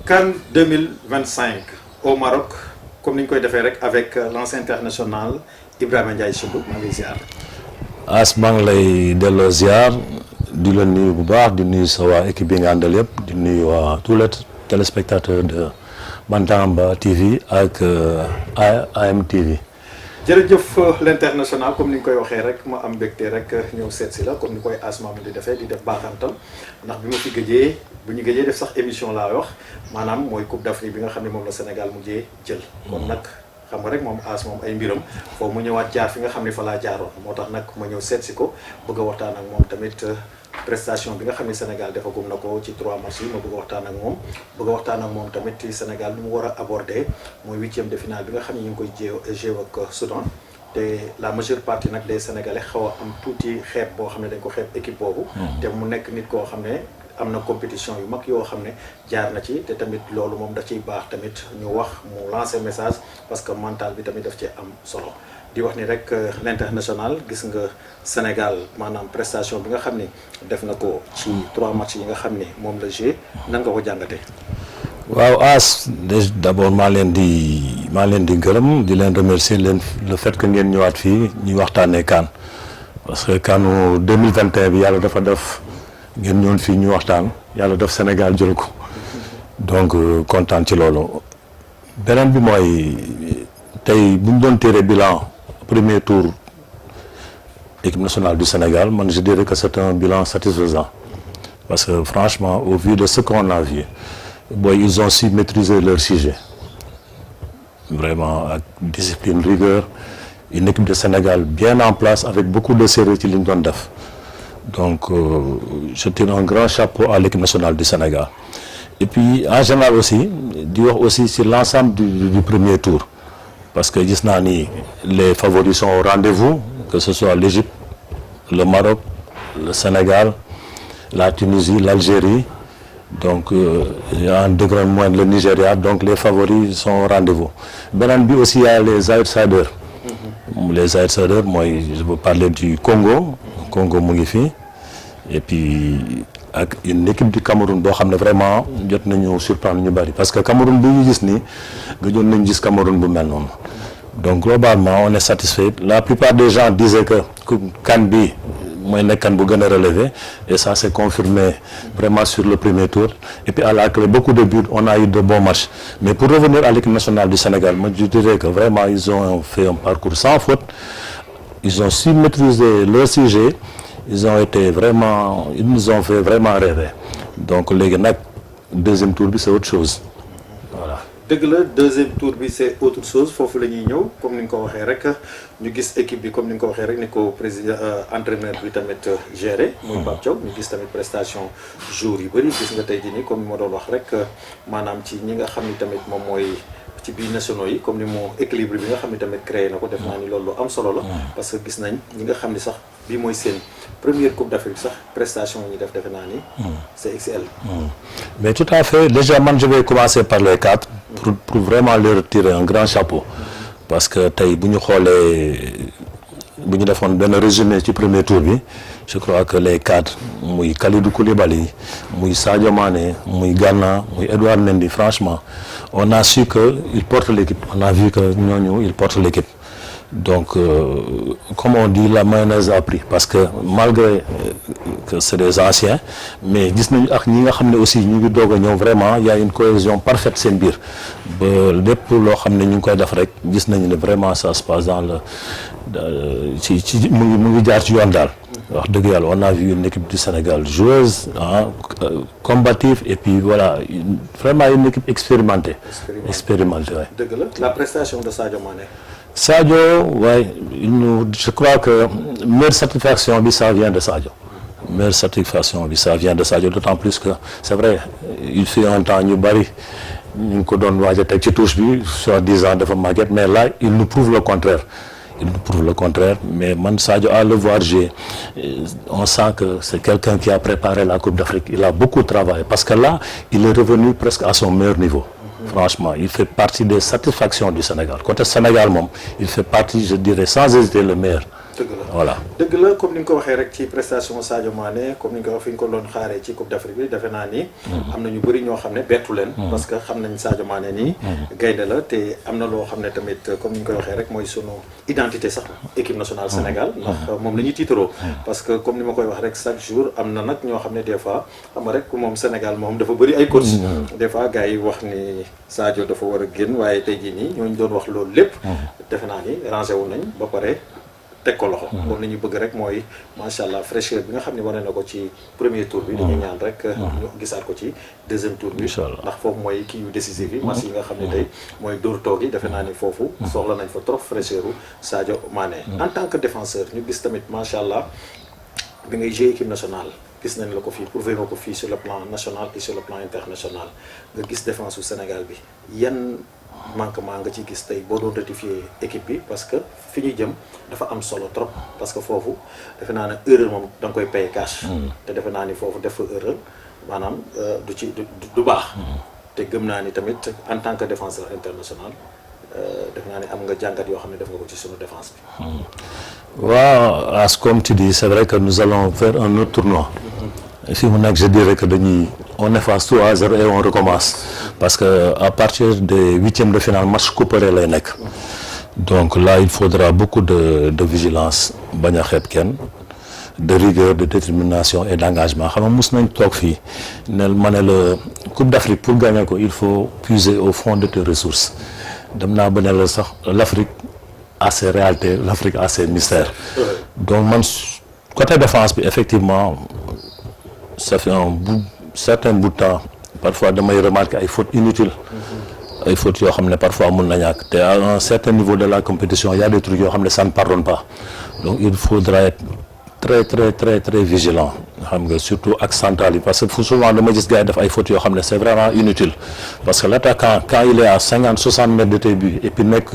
CAN 2025 au Maroc comme ni ñu koy defee rek avec l'ancien international Ibrahima Ndiaye Sougou maa ngi ziar. As maa ngi lay delloo ziar di la nuyu bu baax di nuyu sa waa équipe bi nga àndal yëpp di nuyu waa tous les téléspectateurs de Bantamba TV ak AM TV. jërëjëf l'international comme ni ñu koy waxee rek ma am mbégte rek ñëw seet si la comme ni koy asma mi di defee di def baaxantal ndax bi ma fi gëjee bu ñu gëjee def sax émission laa wax maanaam mooy Coupe d'Afrique bi nga xam ne moom la Sénégal mujjee jël. kon nag xam nga rek moom as moom ay mbiram foofu mu ñëwaat jaar fi nga xam ne fa laa jaaroon moo tax nag ma ñëw seet si ko bëgg a waxtaan ak moom tamit prestation bi nga xam ne Sénégal defagum na ko ci 3 matchs yi ma bëgg a waxtaan ak moom bëgg a waxtaan ak moom tamit ci Sénégal lu mu war a aborder mooy 8e de finale bi nga xam ne ñu ngi koy jéew ak Soudan te la majeure partie nag des Sénégalais xaw a am tuuti xeeb boo xam ne dañ ko xeeb équipe boobu te mu nekk nit koo xam ne am na compétition yu mag yoo xam ne jaar na ci te tamit loolu moom da ciy baax tamit ñu wax mu lancer message parce que mental bi tamit daf ci am solo di wax ni rek l'international gis nga Sénégal maanaam prestation bi nga xam ni def na ko ci 3 matchs yi nga xam ni moom la joué nan nga ko jàngatee. waaw As d'abord maa leen di gërëm di leen remercier leen le fait que ngeen ñëwaat fii ñuy waxtaanee CAN parce que CANu 2021 bi yàlla dafa def ngeen ñëwoon fii ñu waxtaan yàlla def Sénégal jël ko donc kontaan ci loolu beneen bi mooy tey bu ñu doon téere bilan premier tour équipe nationale du Sénégal man je dirais que c'est un bilan satisfaisant parce que franchement au vu de ce qu'on a vu ils ont su maîtriser leur sujet vraiment ak discipline rigueur une équipe de Sénégal bien en place avec beaucoup de sérieux ci li ñu doon def donc je tire un grand chapeau à l'équipe nationale du Sénégal et puis en général aussi di wax aussi sur l'ensemble du premier tour parce que gis naa ni les favoris sont au rendez-vous que ce soit l'Égypte le Maroc le Sénégal la Tunisie l'Algérie donc en degré moindre le Nigeria donc les favoris sont au rendez-vous beneen bi aussi y a les outsiders les outsiders mooy je veux parler du Congo mu ngi fii et puis ak une équipe du Cameroun boo xam ne vraiment jot nañu surprendre ñu bari parce que Cameroun bi ñu gis nii gëjoon nañu gis Cameroun bu mel noonu donc globalement on est satisfait la plupart des gens disaient que CAN bi mooy nekk CAN bu gën a relevé et ça s'est confirmé vraiment sur le premier tour et puis à la clé beaucoup de buts on a eu de bons matchs mais pour revenir à l'équipe nationale du Sénégal moi je dirais que vraiment ils ont fait un parcours sans faute ils ont su maîtriser leur sujet ils nous ont fait vraiment rêver donc léegi nag deuxième tour bi c'est autre chose voilà. dëgg la deuxième tour bi c'est autre chose foofu la ñuy ñëw comme ni nga ko waxee rek ñu gis équipe bi comme ni nga ko waxee rek ni ko président entraîneur bi tamit géré. muy Pape Thiaw ñu gis tamit prestation jour yu bëri gis nga tey jii nii comme ni ma doon wax rek maanaam ci ñi nga xam ni tamit moom mooy ci biir nationaux yi comme ni mu équilibre bi nga xam ni tamit créé na ko def naa ni loolu lu am solo la. parce que gis nañ ñi nga xam ni sax bii mooy seen première Coupe d'Afrique sax prestation yi ñu def defe naa ni. c'est XL. mais tout à fait déjà man je vais commencer par les 4. pour vraiment leur tirer un grand chapeau parce que tey bu ñu xoolee bu ñu defoon benn résumé ci premier tour bi je crois que les 4 muy Kalidou Koulibaly muy Sadio Mané muy Gana muy Edouard Mendy franchement on a su que il porte l'équipe on a vu que ñooñu il porte l'équipe donc comme on dit la mayonnaise a pris parce que malgré que c'est des anciens mais gis nañu ak ñi nga xam ne aussi ñu ngi doog a ñëw vraiment il y a une cohésion parfaite seen biir ba lépp loo xam ne ñu ngi koy def rek gis nañu ne vraiment ça se passe dans le ci mu ngi jaar ci yoon daal wax dëgg yàlla on a vu une équipe du Sénégal joueuse combative et puis voilà vraiment une équipe expérimentée ouais. dëgg la prestation de Sadio Mané. Sadio waaye je crois que meilleure satisfaction bi ça vient de Sadio meilleure satisfaction bi ça vient de Sadio d'autant plus que c'est vrai il fait un temps ñu bari ñu ngi ko doon waaj a teg ci touche bi soi-disant dafa màgget mais là il nous prouve le contraire mais man Sadio à le voir jouer on sent que c'est quelqu'un qui a préparé la Coupe d'Afrique il a beaucoup travaillé parce que là il est revenu presque à son meilleur niveau. Franchement, il fait partie des satisfactions du Sénégal. Côté Sénégal moom, il fait partie, je dirais sans hésiter, le meilleur. voilà. dëgg la comme ni nga ko waxee rek ci prestation Sadio Mané comme ni nga ko wax fi ñu ko doon xaaree ci Coupe d'Afrique bi defe naa ni am na ñu bëri ñoo xam ne bettu leen parce que xam nañ Sadio Mané nii gaynde la te am na loo xam ne tamit comme ni ñu koy waxee rek mooy sunu identité sax équipe nationale Sénégal ndax moom la ñuy tiitaroo parce que comme ni ma koy wax rek chaque jour am na nag ñoo xam ne des fois xam nga rek moom Sénégal moom dafa bëri ay coach des fois gars yi wax ni Sadio dafa war a génn waaye tey jii nii ñooñu doon wax loolu lépp defe naa ni rangé wu nañ ba pare teg ko loxo moom la ñuy bëgg rek mooy macha allah fraîcheur bi nga xam ne wane na ko ci premier tour bi dañuy ñaan rek ñu gisaat ko ci deuxième tour bi ndax foofu mooy kii yu décisif yi match yi nga xam ne tey mooy dóor toog yi defe naa ni foofu soxla nañ fa trop fraîcheur u Sadio Mané en tant que défenseur ñu gis tamit macha allah bi ngay jouer équipe nationale gis nañ la ko fii prouvé nga ko fii sur le plan national et sur le plan international nga gis défense su Sénégal bi yan manquement nga ci gis tey boo doon rectifier équipe bi parce que fi ñuy jëm dafa am solo trop parce que foofu defe naa ne erreur moom da nga koy paye cash te defe naa ni foofu def fa erreur maanaam du baax te gëm naa ni tamit en tant que défenseur international defe naa ni am nga jàngat yoo xam ne def nga ko ci sunu défense bi waaw comme tu dis c'est vrai que nous allons faire un autre tournoi fii mu nekk je dirais que on efface tout à 0 et on recommence parce que à partir des huitièmes de finale match couperé lay nekk donc là il faudra beaucoup de vigilance bañ a xeeb kenn de rigueur de détermination et d'engagement xam nga mos nañ toog fii ne ma ne la Coupe d'Afrique pour gagner ko il faut puiser au fond de tes ressources dem naa ba ne la sax l'Afrique a ses réalités l'Afrique a ses mystères donc man côté défense bi effectivement ça fait un certain bout de temps parfois damay remarquer ay fautes inutiles ay fautes yoo xam ne parfois mun na ñàkk te à un certain niveau de la compétition il y a des trucs yoo xam ne ça ne pardonne pas donc il faudra être très vigilant xam nga surtout ak central yi parce que souvent dama gis gars yi def ay fautes yoo xam ne c'est vraiment inutile parce que l'attaquant quand il est à 50-60 mètres de tes buts et puis nekk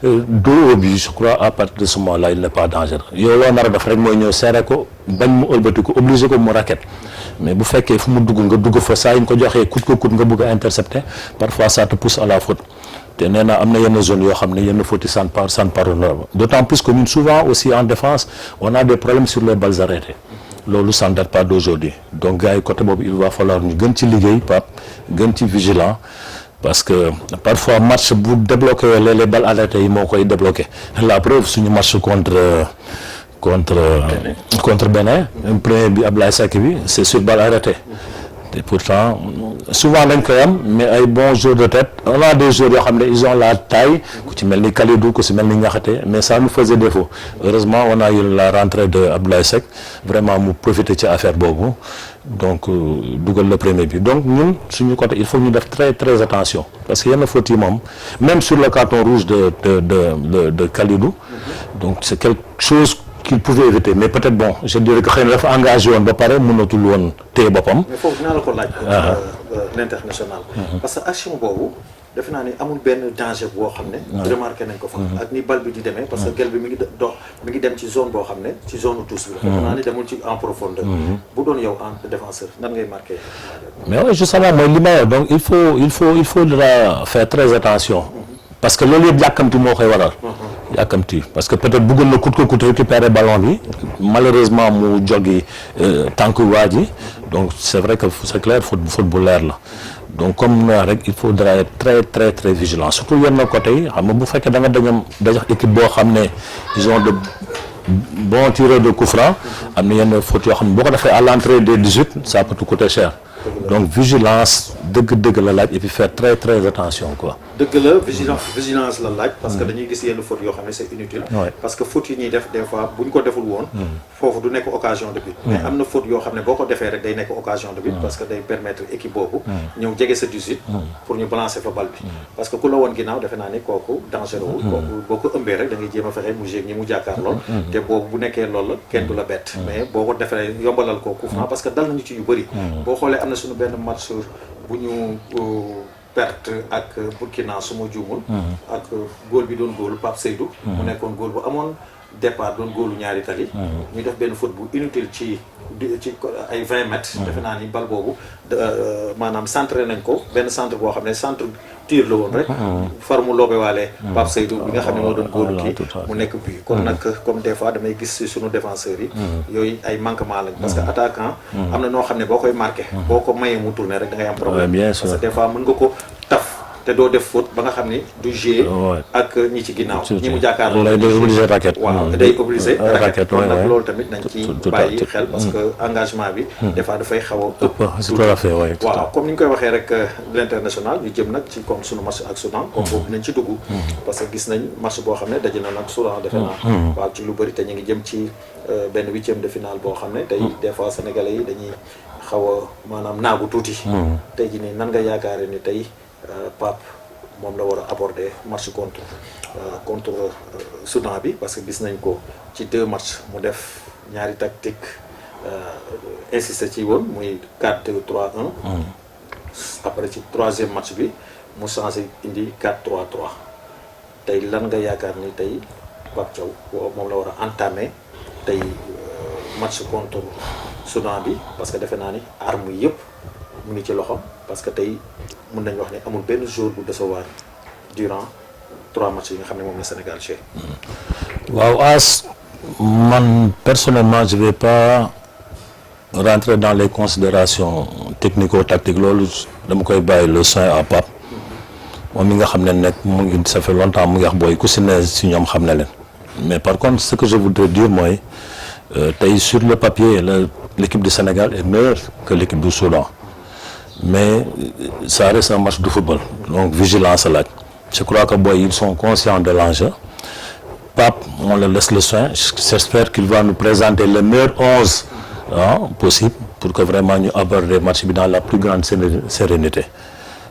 dos au but je crois à partir de ce moment-là il n'est pas dangereux yow loo nar a def rek mooy ñëw serré ko bañ mu ëlbati ko obligé ko mu raquette mais bu fekkee fu mu dugg nga dugg fa saa yi ñu ko joxee coûte que coûte nga bëgg a intercepter parfois ça te pousse à la faute te nee naa am na yenn zone yoo xam ne yenn fautes yi ça ne pardonne d'autant plus que ñun souvent aussi en défense on a des problèmes sur les balles arrêtées loolu ça ne date pas d'aujourd'hui donc gars yi côté boobu il va falloir ñu gën ci liggéey Pape gën ci vigilant parce que parfois match bu débloqué les balles arrêtées yi moo koy débloqué la preuve suñu match contre Bénin premier bi Ablaye Seck bi c'est sur balle arrêtée et pourtant souvent dañ koy am mais ay bons joueurs de tête on a des joueurs yoo xam ne ils ont la taille ku ci mel ni Kalidou ku ci mel ni Niakhaté mais ça nous faisait défaut heureusement on a eu la rentrée de Abdoulaye Seck vraiment mu profiter ci affaire boobu donc dugal le premier but donc ñun suñu côté il faut ñu def très attention parce que yenn fautes yi moom même sur le carton rouge de Kalidou donc c'est quelque chose qu'il pouvait éviter mais peut-être bon je dirais que xëy na dafa engagé woon ba pare mënatul woon téye boppam. mais foofu dinaa la ko laaj. l'international. parce que action boobu defe naa ni amul benn danger boo xam ne. remarqué nañ ko fa. ak ni bal bi di demee parce que gel bi mi ngi dem ci zone boo xam ne ci zone touche bi. defe naa ni demul ci en profondeur. bu doon yow en défenseur nan ngay marqué. mais oui justement mooy li may donc il faudra faire très attention. parce que loolu yëpp yàkkamti moo koy waral. yàkkamti parce que peut-être bëggoon na coûte que coûte récupérer ballon bi malheureusement mu joggi tànk waa ji donc c'est vrai que c'est clair faute bu leer la donc comme rek il faudra être très vigilant surtout yenn côté yi xam nga bu fekkee da nga dajox équipe boo xam ne ils ont de bons tireurs de coup franc am na yenn faute yoo xam ne boo ko defee à l'entrée des 18 ça peut te coûter cher donc vigilance dëgg la laaj et puis faire très attention quoi. dëgg la vigilance la laaj. parce que dañuy gis yenn fautes yoo xam ne c'est inutile. parce que fautes yi ñuy def des fois bu ñu ko deful woon. foofu du nekk occasion de but. mais am na faute yoo xam ne boo ko defee rek day nekk occasion de but. parce que day permettre équipe boobu. ñëw jege sa 18. pour ñu balancer fa balle bi. parce que ku la woon ginnaaw defe naa ne kooku dangereux wul. kooku boo ko ëmbee rek da ngay jéem a fexe mu jéeg ñi mu jàkkaarloo. te boobu bu nekkee loolu la kenn du la bett. mais boo ko defee yombalal ko coup franc parce que dal nañu ci yu bëri. boo xoolee am na suñu benn match bu ñu perte ak Burkina su ma juumul. ak góol bi doon góolu Pape Seydou. mu nekkoon góol bu amoon départ doon góolu ñaari tali. ñu def benn faute bu inutile ci ay 20 mètres. defe naa ni bal boobu maanaam centré nañ ko benn centre boo xam ne centre tir la woon rek. far mu loobe waale Pape Seydou bi nga xam ne moo doon góolu kii mu nekk bii kon nag comme des fois damay gis si sunu défenseurs yi. yooyu ay manquement lañ parce que attaquant. am na noo xam ne boo koy marqué. boo ko mayee mu tourné rek da ngay am problème. parce que des fois mën nga ko taf. te doo def faute ba nga xam ni du jouer ak ñi ci ginnaaw ñi mu jàkkaarloo day obligé raquette waaw day obligé raquette kon nag loolu tamit nañ ci bàyyi xel parce que engagement bi des fois dafay xaw a ëpp waaw comme ni ñu koy waxee rek l'international ñu jëm nag ci comme sunu match ak Soudan comme boobu nañ ci dugg parce que gis nañ match boo xam ne daje na nag Soudan defe naa waaw ci lu bëri te ñu ngi jëm ci benn 8e de finale boo xam ne tey des fois sénégalais yi dañuy xaw a maanaam naagu tuuti tey ji nii nan nga yaakaare ni tey Pape moom la war a aborder match contre Soudan bi parce que gis nañ ko ci 2 matchs mu def ñaari tactique insisté ci woon muy 4-2-3-1 après ci 3e match bi mu changé indi 4-3-3 tey lan nga yaakaar ni tey Pape Thiaw moom la war a entamer tey match contre Soudan bi parce que defe naa ni arme yëpp mu ngi ci loxom parce que tey mën nañu wax ne amul benn jour bu décevoir durant 3 matchs yi nga xam ne moom la Sénégal joué. waaw As man personnellement je vais pas rentrer dans les considérations technico-tactiques loolu dama koy bàyyi le soin à Pape moom mi nga xam ne nekk mu ngi ça fait longtemps mu ngi wax booy ku si ne si ñoom xam ne leen mais par contre ce que je voudrais dire mooy tey sur le papier l'équipe du Sénégal est meilleure que l'équipe du Soudan. Mais ça reste un match de football donc vigilance laaj je crois que boy ils sont conscients de l'enjeu Pape on le laisse le soin j'espère qu'il va nous présenter le meilleur 11 possible pour que vraiment ñu aborder match bi dans la plus grande sérénité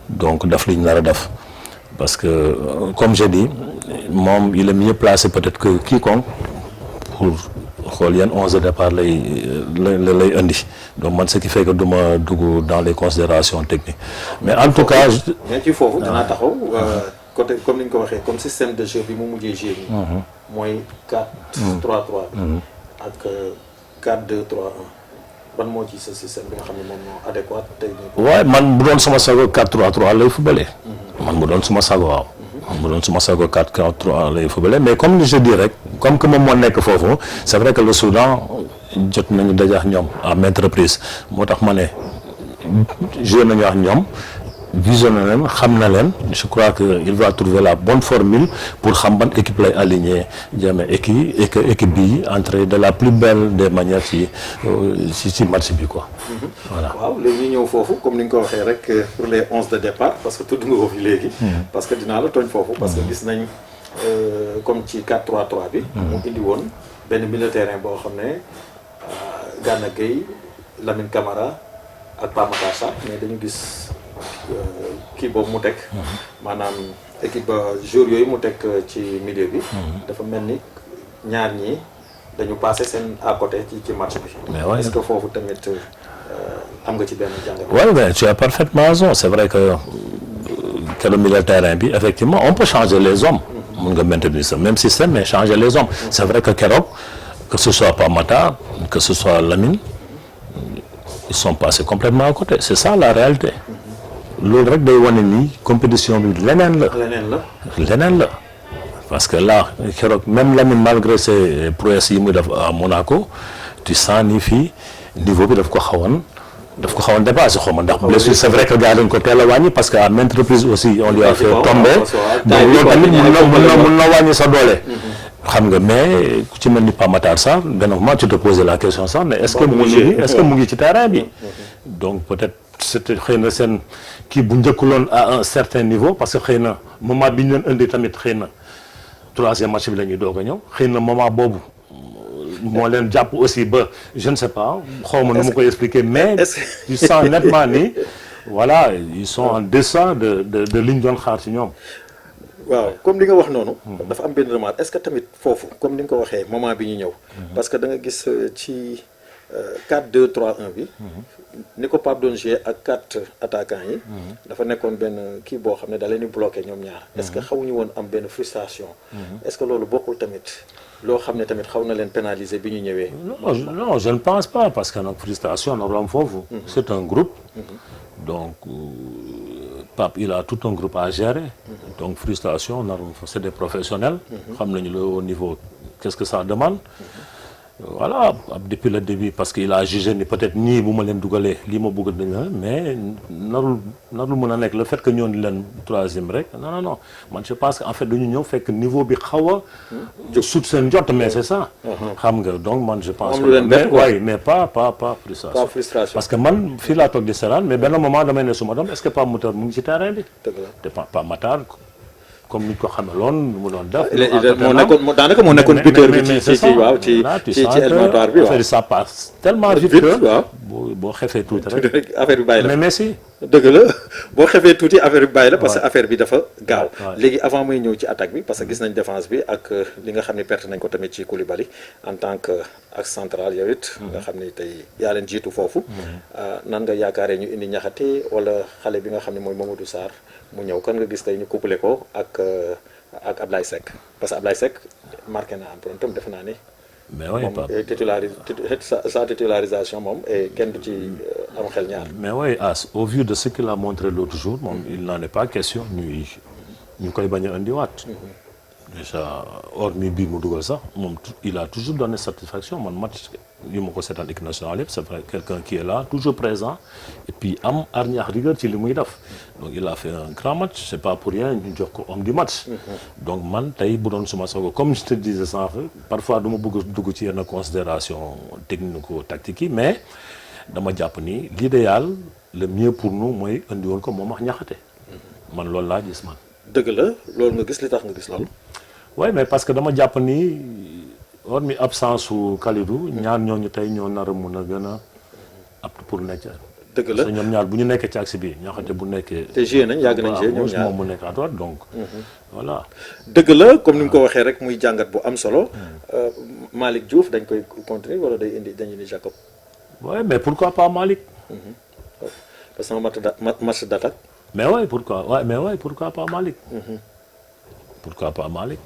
donc daf li ñu nar a def parce que comme j'ai dit moom il est mieux placé peut-être que quiconque pour xool yan 11 de départ lay indi donc man ce qui fait que du ma dugg dans les considérations techniques mais en tout cas. mais ci foofu dinaa taxaw côté comme ni ñu ko waxee comme système de jeu bi mu mujjee jouer nii. mooy 4-3-3 bi. ak 4-2-3-1 ban moo ci sa système bi nga xam ne moom moo adéquat tey. waaye man bu doon sama sago 4-3-3 lay footballé. man bu doon sama sago waaw. mu doon suma sago 4-4-3 lay footballé mais comme je dis rek comme que moom moo nekk foofu c'est vrai que le Soudan jot nañu daje ak ñoom à maintes reprises moo tax ma ne joué nañu ak ñoom visionné leen xam na leen je crois que il va trouver la bonne formule pour xam ban équipe lay aligné jamais équipe bi entrer de la plus belle des manières ci match bi quoi. voilà waaw léegi ñu ñëw foofu comme ni nga ko waxee rek pour les 11 de départ parce que tudd nga ko fi léegi. parce que dinaa la tooñ foofu. parce que gis nañ comme ci 4-3-3 bi. mu indi woon benn milieu terrain boo xam ne Gana Gueye Lamine Camara ak Pape Matar Sarr mais dañu gis. kii boobu mu teg maanaam équipe joueurs yooyu mu teg ci milieu bi dafa mel ni ñaar ñi dañu passé seen à côté ci match bi est-ce que foofu tamit am nga ci benn jàngat oui tu as parfaitement raison c'est vrai que le milieu de terrain bi effectivement on peut changer les hommes mun nga maintenir ce même système mais changer les hommes c'est vrai que keroog que ce soit Pape Matar que ce soit Lamine ils sont passés complètement à côté c'est ça la réalité loolu rek day wane ni compétition bi leneen la parce que là keroog même Lamine malgré ses prouesses yi muy def à Monaco tu sens ni fii niveau bi daf ko xawoon dépassé xaw ma ndax blessure c'est vrai que gars dañ ko teel a wàññi parce que à maintes reprises aussi on lui a fait tomber donc loolu tamit mun na wàññi sa doole xam nga mais ku ci mel ni Pape Matar Sarr benn moment tu te poses la question sax mais est-ce que mu ngi ci terrain bi donc peut-être c'était xëy na seen kii bu njëkkuloon à un certain niveau parce que xëy na moment bi ñu leen indi tamit xëy na 3e match bi la ñuy doog a ñëw xëy na moment boobu moo leen jàpp aussi ba je ne sais pas xaw ma nu ma koy expliquer mais tu sens nettement ni voilà ils sont en deçà de li ñu doon xaar ci ñoom. waaw comme li nga wax noonu. dafa am benn remarque est-ce que tamit foofu comme ni nga ko waxee moment bi ñu ñëw. parce que da nga gis ci 4-2-3-1 bi. ni ko Pape doon joué ak 4 attaquants yi. dafa nekkoon benn kii boo xam ne da leen di bloqué ñoom ñaar. est-ce que xawuñu woon am benn frustration. est-ce que loolu bokkul tamit loo xam ne tamit xaw na leen pénaliser bi ñu ñëwee. non je ne pense pas parce que nag frustration na am foofu. c'est un groupe. donc Pape il a tout un groupe à gérer. donc frustration na c'est des professionnels. xam nañu le au niveau qu'est-ce que ça demande. voilà depuis le début parce que il a jugé ni peut-être nii bu ma leen dugalee lii ma bëgg dañ mais narul mën a nekk le fait que ñoo ni leen troisième rek non man je pense que en fait dañu ñëw fekk niveau bi xaw a sut seen njot mais c'est ça xam nga donc man je pense mais pas frustration parce que man fii laa toog di seraan mais benn moment damay ne suma doom est-ce que Pape Matar mu ngi ci terrain bi te Pape Matar comme ni ñu ko xameloon mu doon def. daanaka moo nekkoon buteur bi ci éliminatoire bi waaw. ça passe tellement vite que boo xefee tuuti rek. affaire bi bàyyi la mais merci. dëgg la boo xefee tuuti affaire bi bàyyi la parce que affaire bi dafa gaaw. léegi avant muy ñëw ci attaque bi parce que gis nañ défense bi ak li nga xam ne perte nañ ko tamit ci Koulibaly en tant que axe central yow it. nga xam ne tey yaa leen jiitu foofu. nan nga yaakaaree ñu indi Niakhaté wala xale bi nga xam ne mooy Mamadou Sarr. mu ñëw kan nga gis tey ñu couplé ko ak Ablaye Seck parce que Ablaye Seck marqué na empreinte am defe naa ne. mais oui sa titularisation moom kenn du ci am xel ñaar. mais oui au vu de ce qu'il a montré l'autre jour moom il n'en est pas question ñu koy bañ a andiwaat. déjà hormis bii mu dugal sax moom il a toujours donné satisfaction man match yu ma ko seetaan équipe nationale yëpp c'est vrai quelqu'un qui est là toujours présent et puis am arñaax rigueur ci li muy def donc il a fait un grand match c'est pas pour rien ñu jox ko homme du match. donc man tey bu doon suma sogo comme je te disais sànq parfois du ma bëgg dugg ci yenn considération technico-tactique yi mais dama jàpp ni l'idéal le mieux pour nous mooy andi woon ko moom wax Niakhaté man loolu laa gis man. dëgg la loolu nga gis li tax nga gis loolu. oui mais parce que dama jàpp ni hormis absence su Kalidou ñaar ñooñu tey ñoo nar a mun a gën a apte pour nekk. dëgg la parce que ñoom ñaar bu ñu nekkee ci axe bi Niakhaté bu nekkee. te joué nañ yàgg nañ joué ñoom ñaar moom mu nekk à droite donc. voilà. dëgg la comme ni nga ko waxee rek muy jàngat bu am solo. Malick Diouf dañ koy continuer wala dañuy indi Jacob. oui mais pourquoi pas Malick. parce que match d'attaque. mais oui pourquoi pas Malick. pourquoi pas Malick.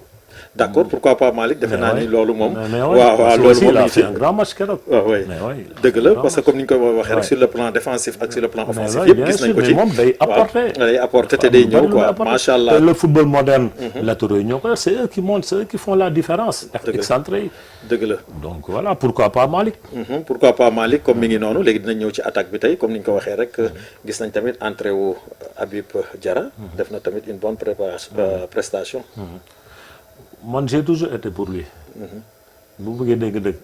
d'accord pourquoi pas Malick defe naa ni loolu moom. waaw loolu moom il a fait un grand match keroog. dëgg la parce que comme ni ñu koy waxee rek sur le plan défensif ak sur le plan offensif yëpp gis nañ ko ci moom day apporter. day apporter te day ñëw quoi macha allah. le football moderne. latéraux yi ñoo ko c'est eux qui montent c'est eux qui font la différence. ak excentré yi. dëgg la donc voilà pourquoi pas Malick. pourquoi pas Malick comme mi ngi noonu léegi dinañ ñëw ci attaque bi tey comme ni ñu ko waxee rek gis nañ tamit entrée wu Habib Diarra. def na tamit une bonne prestation. man j'ai toujours été pour lui. bu bëggee dégg-dëgg.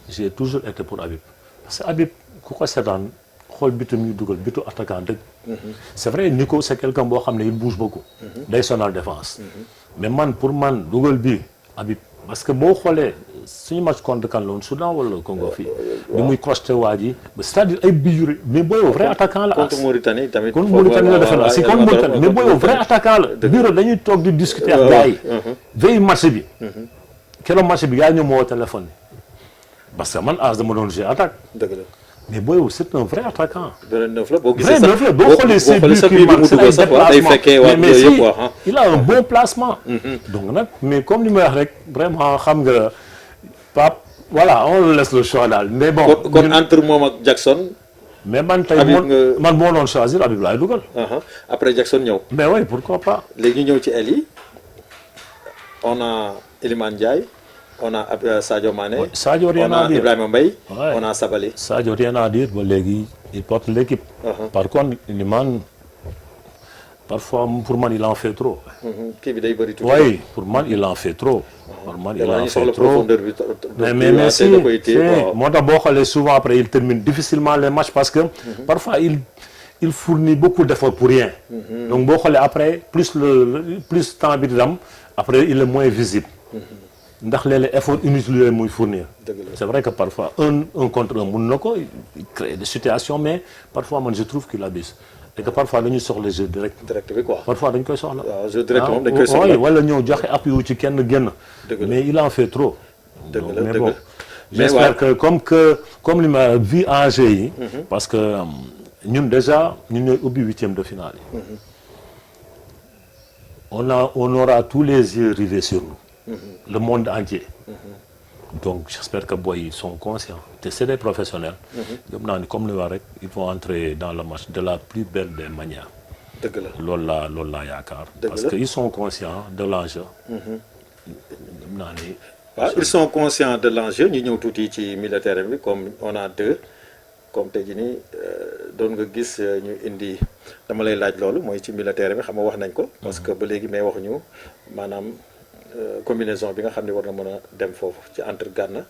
j'ai toujours été pour Habib. parce que Habib ku ko seetaan xool bitu muy dugal bitu attaquant dëgg. c'est vrai Nico c'est quelqu'un boo xam ne il bouge beaucoup. day sonal défense. mais pour man dugal bi Habib parce que boo xoolee suñu match contre kan la woon Soudan wala Congo fii. bi muy crocheté waa ji c'est-à-dire ay bijou mais booy vrai attaquant la. contre Mauritanie tamit. contre Mauritanie la defe naa si contre Mauritanie mais booy vrai attaquant la. bureau dañuy toog di discuter ak gars yi. veille match bi. keroog match bi yaa ñëw ma woo téléphone parce que man dama doon jouer attaque. dëgg la mais booy c'est un vrai attaquant. vrai neuf la boo gisee sax boo xoolee say buts kii marque say déplacement mais si il a un bon placement. donc nag mais comme li may wax rek vraiment xam nga Pape voilà on laisse le choix daal mais bon. kon entre moom ak Jackson. mais man tey man moo doon choisir Habib laay dugal. après Jackson ñëw. mais oui pourquoi pas. léegi ñu ñëw ci aile yi on a Iliman Ndiaye. on a Sadio Mané. Sadio rien à dire on a Ibrahima Mbaye. on a Sabali. Sadio rien à dire ba léegi il porte l'équipe. par contre Iliman parfois pour man il en fait trop. kii bi day bëri tuuti. oui pour man il en fait trop. pour man il en fait trop mais si moo tax boo xoolee souvent après il termine difficilement les matchs parce que. parfois il fournit beaucoup d'efforts pour rien. donc boo xoolee après plus temps bi di dem après il est moins visible. ndax léeg-léeg effort inutile yooyu muy fournir. c'est vrai que parfois un contre un mun na ko créer des situations mais parfois man je trouve qu'il abuse et que parfois dañuy soxla jeu direct. direct bi quoi parfois dañ koy soxla. waaw jeu direct moom dañ koy soxla wala ñëw joxe appui wu ci kenn génn. mais il en fait trop. dëgg la mais bon j'espère que comme li ma vu enjeu yi. parce que ñun déjà ñun ñooy ubbi 8e de finale yi. on aura tous les yeux rivés sur nous. Le monde entier. Donc j'espère que boy ils sont conscients te c'est des professionnels. gëm naa ni comme li wax rek ils vont entrer dans le match de la plus belle des manières. dëgg la loolu laa yaakaar. parce que ils sont conscients de l'enjeu. gëm naa ni. waaw ils sont conscients de l'enjeu ñu ñëw tuuti ci militaire bi comme on a deux comme tey jii nii doon nga gis ñu indi dama lay laaj loolu mooy ci militaire bi xam nga wax nañ ko. parce que ba léegi may waxuñu maanaam combinaison bi nga xam ne war na mën a dem foofu ci entre Gana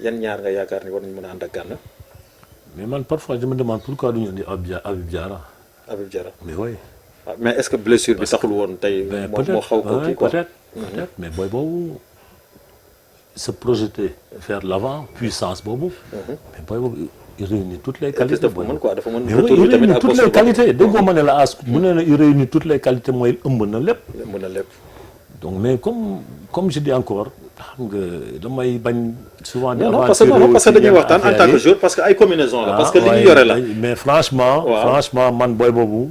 yan ñaar nga yaakaar ni war nañu mën a ànd ak Gana. mais man parfois je me demande pourquoi du ñu indi Habib Diarra. Habib Diarra mais oui. mais est-ce que blessure bi taxul woon tey. moo xaw ko kii quoi peut-être mais booy boobu. se projeter vers l'avant puissance boobu. mais booy boobu il réunit toutes les qualités. dafa mën quoi dafa mën mais il réunit toutes les qualités déggoo ma ne la as mu ne la il réunit toutes les qualités mooy ëmb na lépp. ëmb na lépp. donc mais comme je dis encore xam nga damay bañ. souvent di non parce que dañuy waxtaan en tant que joueur parce que ay combinaison la. parce que li ñu yore la. mais franchement man booy boobu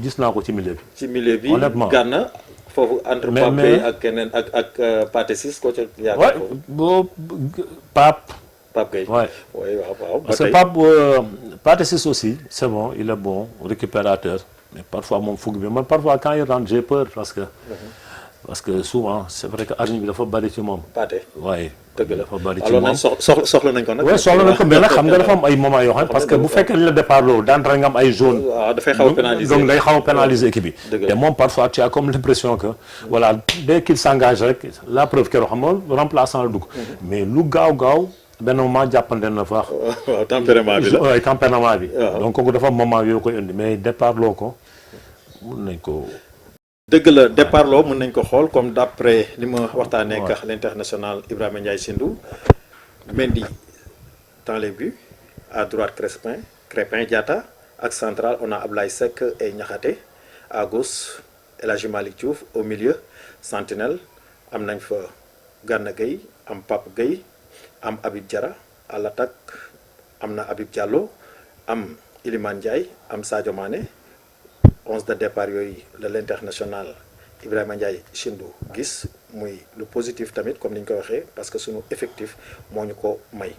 gis naa ko ci milieu bi. ci milieu bi honnêtement Gana foofu entre Pape Gueye ak keneen ak Pathé Ciss ko ca yaakaar foofu. boo Pape Gueye. waaw parce que Pathé Ciss aussi c'est bon il est bon récupérateur mais parfois moom fugg bi man parfois quand il rentre j'ai peur parce que souvent c'est vrai que argent bi dafa bari ci moom. Pathé waaye. dëgg la dafa bari ci moom soxla nañ ko nag. oui soxla nañ ko mais nag xam nga dafa am ay moments yoo xam parce que bu fekkee la départ loolu daan nga am ay jaune. waaw dafay xaw a pénaliser donc day xaw a pénaliser équipe bi. te moom parfois tu as comme l'impression que. voilà dès qu'il s'engage rek la preuve keroog xam nga remplaçant la dugg. mais lu gaaw benn moment jàppante na fa. waaw tempérament bi la waaw tempérament bi. donc kooku dafa am moment yoo koy indi mais départ loo ko mun nañ ko. dëgg la départ loo mën nañ ko xool comme d'après li ma waxtaanee ak l'international Ibrahima Ndiaye Sindou. Mendy dans les buts à droite Crépin Diatta ak central on a Ablaye Seck et Niakhaté à gauche El Hadji Malick Diouf au milieu Sentinelle am nañ fa Gana Gueye am Pape Gueye am Habib Diarra à l'attaque am na Habib Diallo am Iliman Ndiaye am Sadio Mané 11 de départ yooyu de l'international Ibrahima Ndiaye Sindou gis muy lu positif tamit comme ni ñu ko waxee parce que suñu effectif moo ñu ko may.